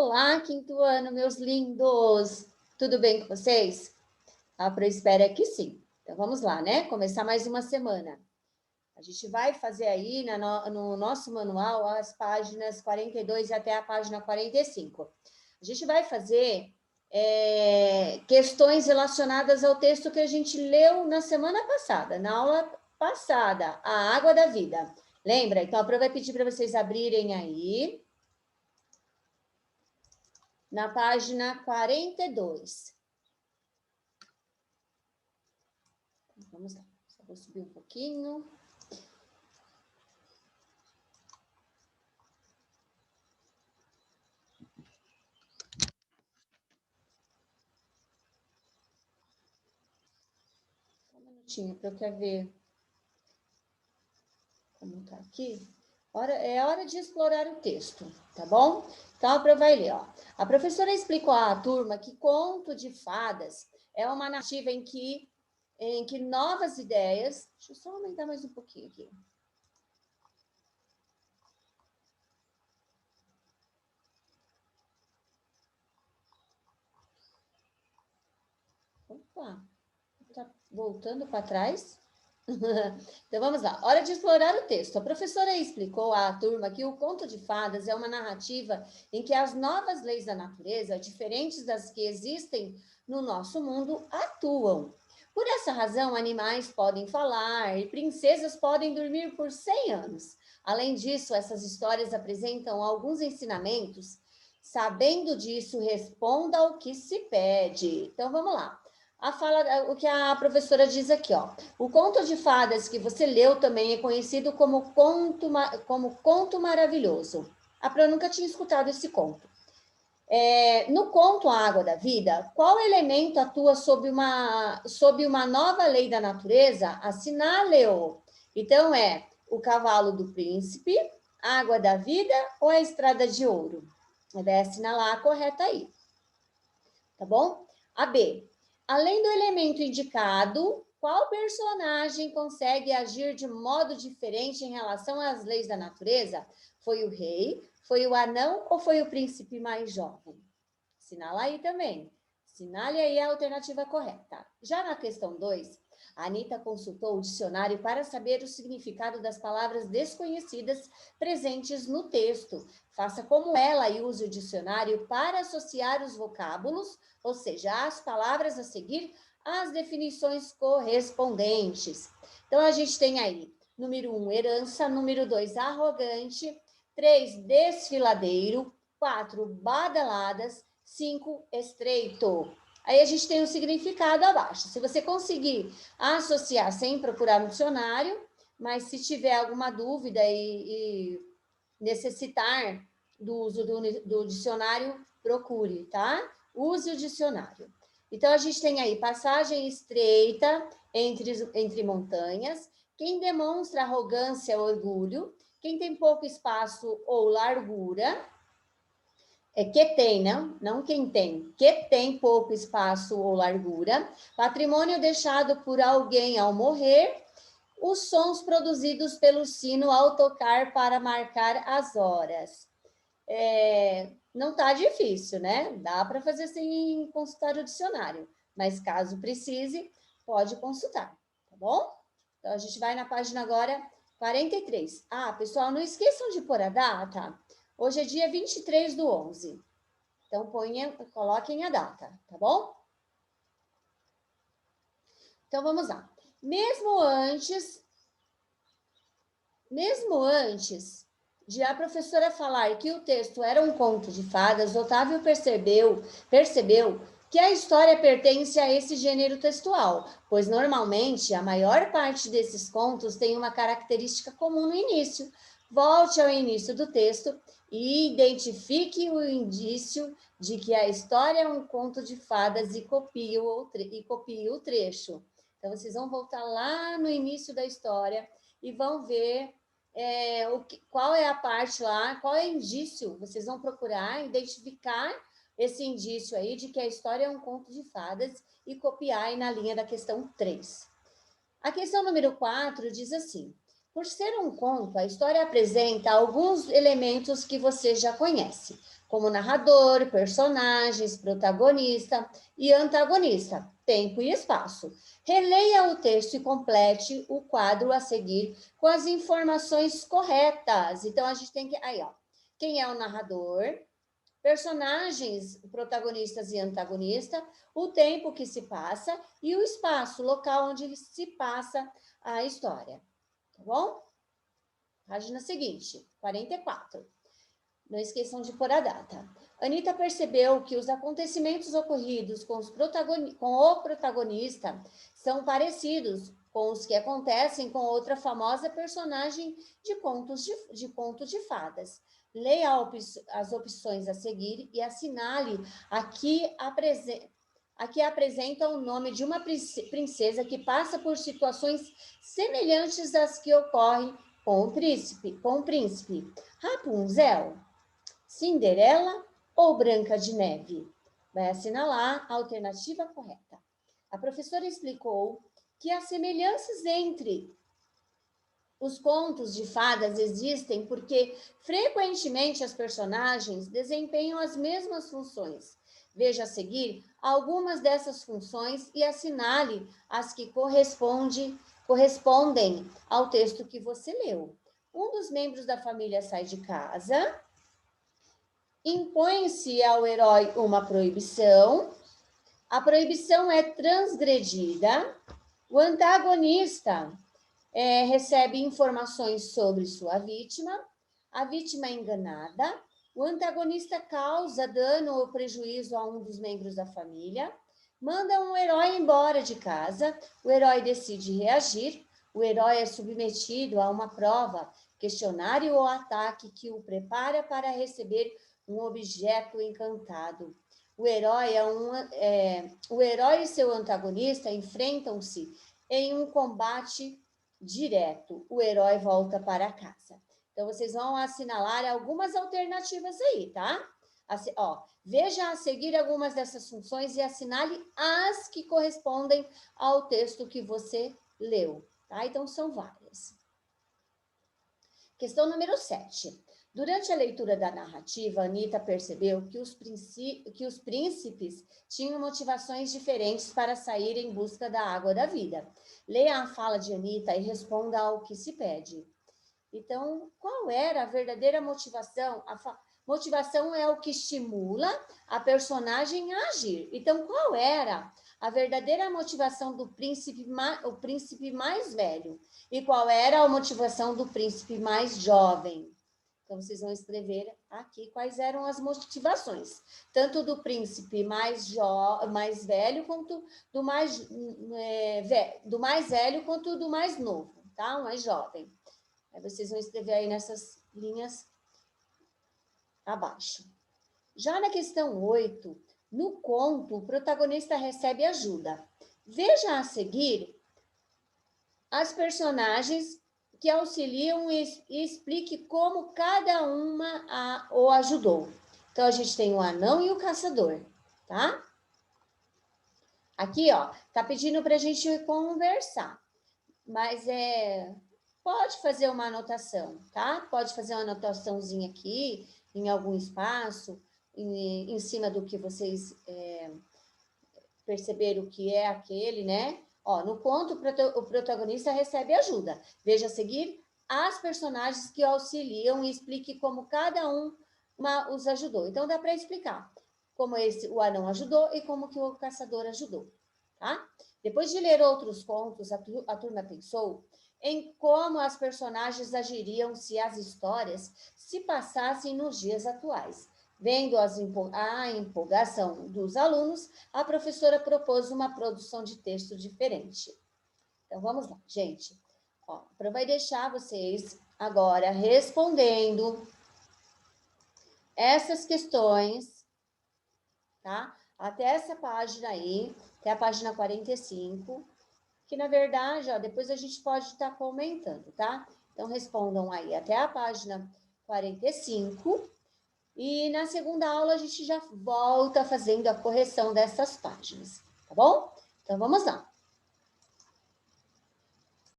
Olá, quinto ano, meus lindos! Tudo bem com vocês? A Pro espera que sim. Então, vamos lá, né? Começar mais uma semana. A gente vai fazer aí no nosso manual as páginas 42 até a página 45. A gente vai fazer questões relacionadas ao texto que a gente leu na semana passada, na aula passada, A Água da Vida. Lembra? Então, a Pro vai pedir para vocês abrirem aí na página 42. Vamos lá, só vou subir um pouquinho. Um minutinho para eu quero ver como tá aqui. É hora de explorar o texto, tá bom? Então, a Pro vai ler, ó. A professora explicou à turma que conto de fadas é uma narrativa em que novas ideias... Deixa eu só aumentar mais um pouquinho aqui. Opa, tá voltando para trás? Então, vamos lá. Hora de explorar o texto. A professora explicou à turma que o conto de fadas é uma narrativa em que as novas leis da natureza, diferentes das que existem no nosso mundo, atuam. Por essa razão, animais podem falar e princesas podem dormir por 100 anos. Além disso, essas histórias apresentam alguns ensinamentos. Sabendo disso, responda ao que se pede. Então, vamos lá. O que a professora diz aqui, ó. O conto de fadas que você leu também é conhecido como conto maravilhoso. A Pro nunca tinha escutado esse conto. No conto A Água da Vida, qual elemento atua sob uma nova lei da natureza? Assinale-o. Então, o cavalo do príncipe, a água da vida ou a estrada de ouro? Vai assinalar a correta aí. Tá bom? A B. Além do elemento indicado, qual personagem consegue agir de modo diferente em relação às leis da natureza? Foi o rei, foi o anão ou foi o príncipe mais jovem? Assinala aí também. Assinale aí a alternativa correta. Já na questão 2, a Anitta consultou o dicionário para saber o significado das palavras desconhecidas presentes no texto. Faça como ela e use o dicionário para associar os vocábulos, ou seja, as palavras a seguir, às definições correspondentes. Então, a gente tem aí, número 1, herança, número 2, arrogante, 3, desfiladeiro, 4, badaladas, 5, estreito. Aí a gente tem o significado abaixo. Se você conseguir associar sem procurar no dicionário, mas se tiver alguma dúvida e necessitar do uso do dicionário, procure, tá? Use o dicionário. Então, a gente tem aí passagem estreita entre montanhas, quem demonstra arrogância ou orgulho, quem tem pouco espaço ou largura, que tem, não quem tem, que tem pouco espaço ou largura, patrimônio deixado por alguém ao morrer, os sons produzidos pelo sino ao tocar para marcar as horas. Não tá difícil, né? Dá para fazer sem consultar o dicionário, mas caso precise, pode consultar, tá bom? Então, a gente vai na página agora 43. Ah, pessoal, não esqueçam de pôr a data. Hoje é dia 23/11. Então, coloquem a data, tá bom? Então, vamos lá. Mesmo antes de a professora falar que o texto era um conto de fadas, Otávio percebeu que a história pertence a esse gênero textual, pois normalmente a maior parte desses contos tem uma característica comum no início. Volte ao início do texto e identifique o indício de que a história é um conto de fadas e copie o trecho. Então, vocês vão voltar lá no início da história e vão ver qual é a parte lá, qual é o indício. Vocês vão procurar identificar esse indício aí de que a história é um conto de fadas e copiar aí na linha da questão 3. A questão número 4 diz assim: Por ser um conto, a história apresenta alguns elementos que você já conhece, como narrador, personagens, protagonista e antagonista, tempo e espaço. Releia o texto e complete o quadro a seguir com as informações corretas. Então, a gente tem que... Aí, ó. Quem é o narrador? Personagens, protagonistas e antagonista, o tempo que se passa e o espaço, local onde se passa a história. Tá bom? Página seguinte, 44. Não esqueçam de pôr a data. Anitta percebeu que os acontecimentos ocorridos com o protagonista são parecidos com os que acontecem com outra famosa personagem de contos de fadas. Leia as opções a seguir e assinale aqui apresenta o nome de uma princesa que passa por situações semelhantes às que ocorrem com o príncipe. Rapunzel, Cinderela ou Branca de Neve? Vai assinalar a alternativa correta. A professora explicou que as semelhanças entre os contos de fadas existem porque frequentemente as personagens desempenham as mesmas funções. Veja a seguir algumas dessas funções e assinale as que correspondem ao texto que você leu. Um dos membros da família sai de casa, impõe-se ao herói uma proibição, a proibição é transgredida, o antagonista recebe informações sobre sua vítima, a vítima é enganada, o antagonista causa dano ou prejuízo a um dos membros da família, manda um herói embora de casa, o herói decide reagir, o herói é submetido a uma prova, questionário ou ataque que o prepara para receber um objeto encantado. O herói e seu antagonista enfrentam-se em um combate direto. O herói volta para casa. Então, vocês vão assinalar algumas alternativas aí, tá? Assim, ó, veja a seguir algumas dessas funções e assinale as que correspondem ao texto que você leu, tá? Então, são várias. Questão número 7. Durante a leitura da narrativa, Anitta percebeu que os príncipes tinham motivações diferentes para sair em busca da água da vida. Leia a fala de Anitta e responda ao que se pede. Então, qual era a verdadeira motivação? A motivação é o que estimula a personagem a agir. Então, qual era a verdadeira motivação do príncipe mais velho? E qual era a motivação do príncipe mais jovem? Então, vocês vão escrever aqui quais eram as motivações, tanto do príncipe mais velho, quanto do mais velho, quanto do mais novo, tá? O mais jovem. Aí vocês vão escrever aí nessas linhas abaixo. Já na questão 8, no conto, o protagonista recebe ajuda. Veja a seguir as personagens que auxiliam e explique como cada uma o ajudou. Então, a gente tem o anão e o caçador, tá? Aqui, ó, tá pedindo para a gente conversar, mas pode fazer uma anotação, tá? Pode fazer uma anotaçãozinha aqui, em algum espaço, em cima do que vocês perceberam que é aquele, né? Ó, no conto, o protagonista recebe ajuda. Veja a seguir as personagens que auxiliam e explique como cada uma os ajudou. Então, dá para explicar como o anão ajudou e como que o caçador ajudou, tá? Depois de ler outros contos, a turma pensou em como as personagens agiriam se as histórias se passassem nos dias atuais. Vendo a empolgação dos alunos, a professora propôs uma produção de texto diferente. Então, vamos lá, gente. Ó, vai deixar vocês agora respondendo essas questões, tá? Até essa página aí, até a página 45, que na verdade, ó, depois a gente pode estar comentando, tá? Então, respondam aí até a página 45. E na segunda aula a gente já volta fazendo a correção dessas páginas, tá bom? Então, vamos lá.